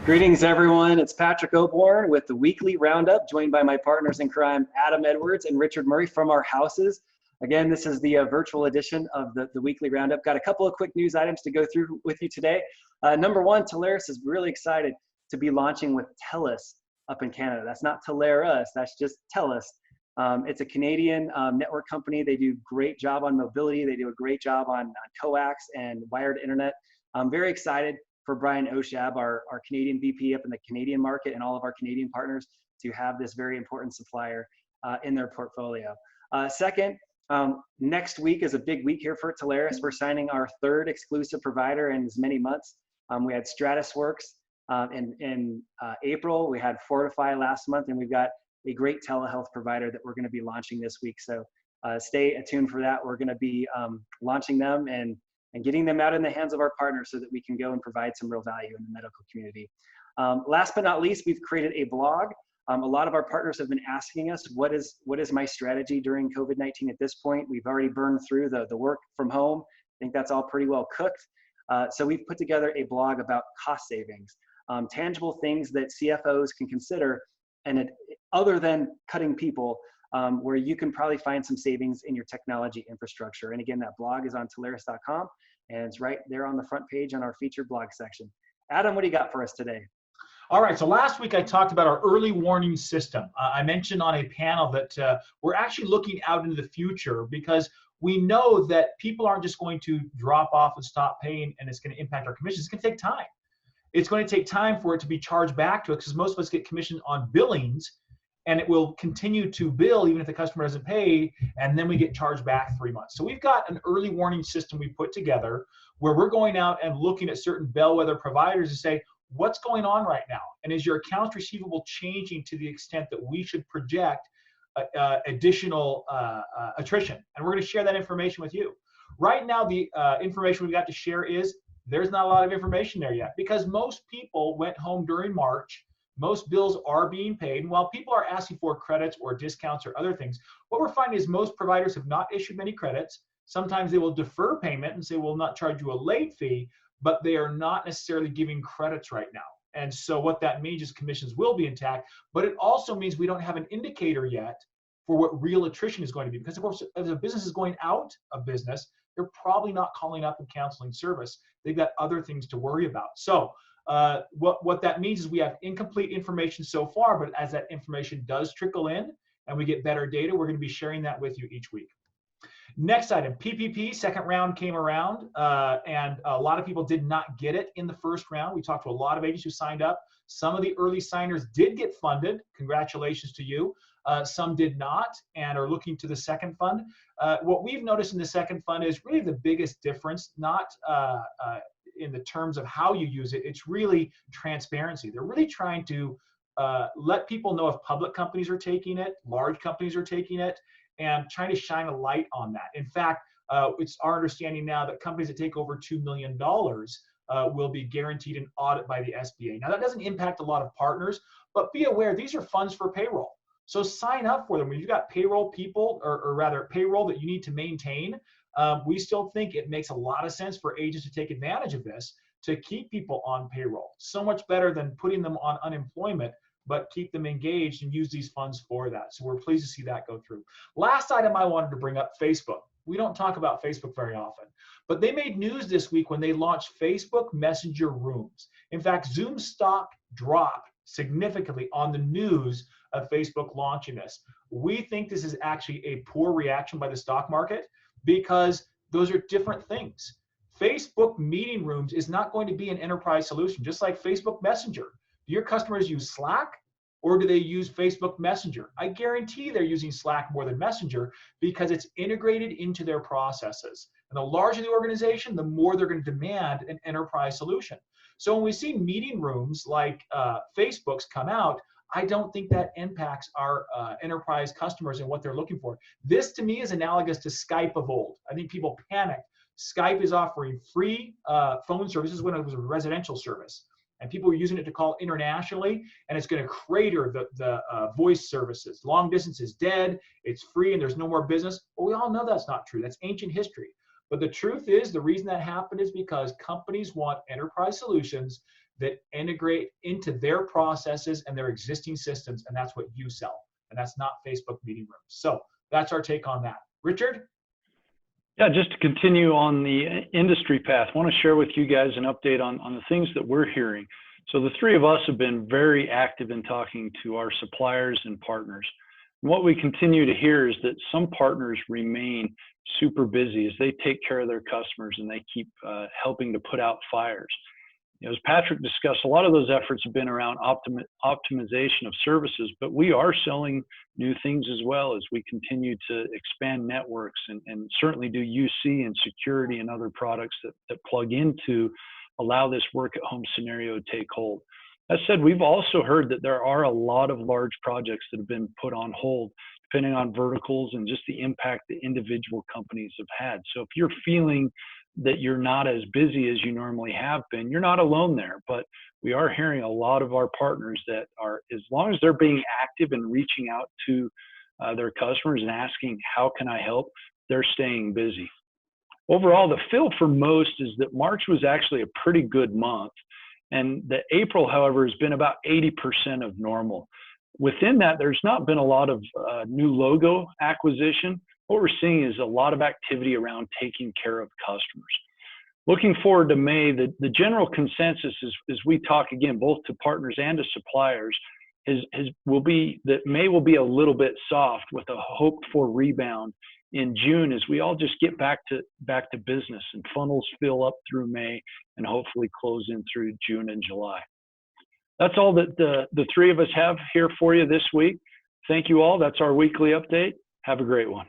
Greetings, everyone. It's Patrick Oborn with the Weekly Roundup, joined by my partners in crime, Adam Edwards and Richard Murray from our houses. Again, this is the virtual edition of the Weekly Roundup. Got a couple of quick news items to go through with you today. Number one, Telarus is really excited to be launching with Telus up in Canada. That's not Telarus, that's just Telus. It's a Canadian network company. They do a great job on mobility. They do a great job on coax and wired internet. I'm very excited for Brian Oshab, our Canadian VP up in the Canadian market, and all of our Canadian partners to have this very important supplier in their portfolio. Second, next week is a big week here for Telarus. We're signing our third exclusive provider in as many months. We had StratusWorks in April. We had Fortify last month, and we've got a great telehealth provider that we're going to be launching this week. So stay attuned for that. We're going to be launching them and getting them out in the hands of our partners so that we can go and provide some real value in the medical community. Last but not least, we've created a blog. A lot of our partners have been asking us, what is my strategy during COVID-19 at this point? We've already burned through the work from home. I think that's all pretty well cooked. So we've put together a blog about cost savings, tangible things that CFOs can consider, and other than cutting people, where you can probably find some savings in your technology infrastructure. And again, that blog is on Telarus.com, and it's right there on the front page on our featured blog section. Adam, what do you got for us today? All right, so last week I talked about our early warning system. I mentioned on a panel that we're actually looking out into the future because we know that people aren't just going to drop off and stop paying and it's going to impact our commissions. It's going to take time. It's going to take time for it to be charged back to us because most of us get commission on billings, and it will continue to bill even if the customer doesn't pay, and then we get charged back 3 months. So we've got an early warning system we put together where we're going out and looking at certain bellwether providers to say, what's going on right now? And is your accounts receivable changing to the extent that we should project additional attrition? And we're going to share that information with you. Right now, the information we've got to share is there's not a lot of information there yet because most people went home during March. Most bills are being paid. And while people are asking for credits or discounts or other things, what we're finding is most providers have not issued many credits. Sometimes they will defer payment and say, we'll not charge you a late fee, but they are not necessarily giving credits right now. And so what that means is commissions will be intact, but it also means we don't have an indicator yet for what real attrition is going to be. Because of course, if a business is going out of business, they're probably not calling up and canceling service. They've got other things to worry about. So what that means is we have incomplete information so far, but as that information does trickle in and we get better data, we're going to be sharing that with you each week. Next item, PPP, second round came around, and a lot of people did not get it in the first round. We talked to a lot of agents who signed up. Some of the early signers did get funded. Congratulations to you. Some did not and are looking to the second fund. What we've noticed in the second fund is really the biggest difference, not in the terms of how you use it, it's really transparency. They're really trying to let people know if public companies are taking it, large companies are taking it, and trying to shine a light on that. In fact, it's our understanding now that companies that take over $2 million will be guaranteed an audit by the SBA. Now that doesn't impact a lot of partners, but be aware these are funds for payroll. So sign up for them. When you've got payroll people, or rather payroll that you need to maintain, we still think it makes a lot of sense for agents to take advantage of this to keep people on payroll. So much better than putting them on unemployment, but keep them engaged and use these funds for that. So we're pleased to see that go through. Last item I wanted to bring up, Facebook. We don't talk about Facebook very often, but they made news this week when they launched Facebook Messenger Rooms. In fact, Zoom stock dropped significantly on the news of Facebook launching this. We think this is actually a poor reaction by the stock market because those are different things. Facebook Meeting Rooms is not going to be an enterprise solution, just like Facebook Messenger. Do your customers use Slack or do they use Facebook Messenger? I guarantee they're using Slack more than Messenger because it's integrated into their processes. And the larger the organization, the more they're going to demand an enterprise solution. So when we see meeting rooms like Facebook's come out, I don't think that impacts our enterprise customers and what they're looking for. This to me is analogous to Skype of old. I think people panicked. Skype is offering free phone services when it was a residential service. And people were using it to call internationally, and it's going to crater the voice services. Long distance is dead, it's free, and there's no more business. Well, we all know that's not true. That's ancient history. But the truth is, the reason that happened is because companies want enterprise solutions that integrate into their processes and their existing systems, and that's what you sell. And that's not Facebook meeting rooms. So that's our take on that. Richard? Yeah, just to continue on the industry path, I want to share with you guys an update on the things that we're hearing. So the three of us have been very active in talking to our suppliers and partners. And what we continue to hear is that some partners remain super busy as they take care of their customers and they keep helping to put out fires. As Patrick discussed, a lot of those efforts have been around optimization of services, but we are selling new things as well as we continue to expand networks and certainly do UC and security and other products that plug into allow this work at home scenario to take hold. That said, we've also heard that there are a lot of large projects that have been put on hold, depending on verticals and just the impact that individual companies have had. So if you're feeling that you're not as busy as you normally have been, you're not alone there. But we are hearing a lot of our partners that are, as long as they're being active and reaching out to their customers and asking, how can I help? They're staying busy. Overall, the feel for most is that March was actually a pretty good month. And the April, however, has been about 80% of normal. Within that, there's not been a lot of new logo acquisition. What we're seeing is a lot of activity around taking care of customers. Looking forward to May, the general consensus is, as we talk again, both to partners and to suppliers, will be that May will be a little bit soft with a hoped for rebound in June as we all just get back to business and funnels fill up through May and hopefully close in through June and July. That's all that the three of us have here for you this week. Thank you all. That's our weekly update. Have a great one.